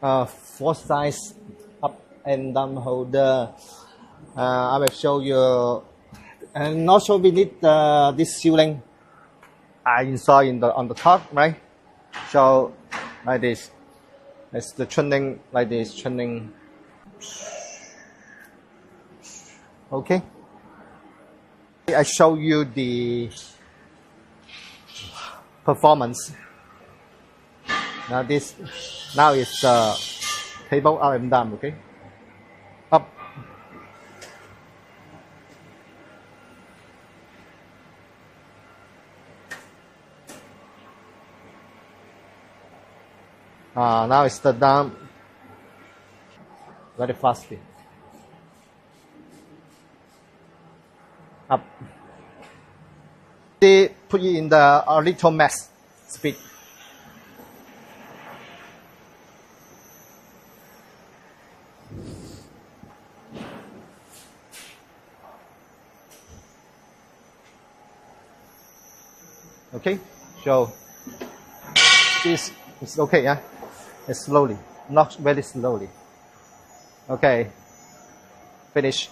four size up and down holder. I will show you. And also we need this ceiling. I install on the top, right? So like this. It's the trending like this, trending. Okay. I show you the performance. Now is the table up and down. Okay. Up. Now it's the down very fastly. Up. They put it in the little max speed. Okay, so this is okay, yeah. It's slowly, not very slowly. Okay, finish.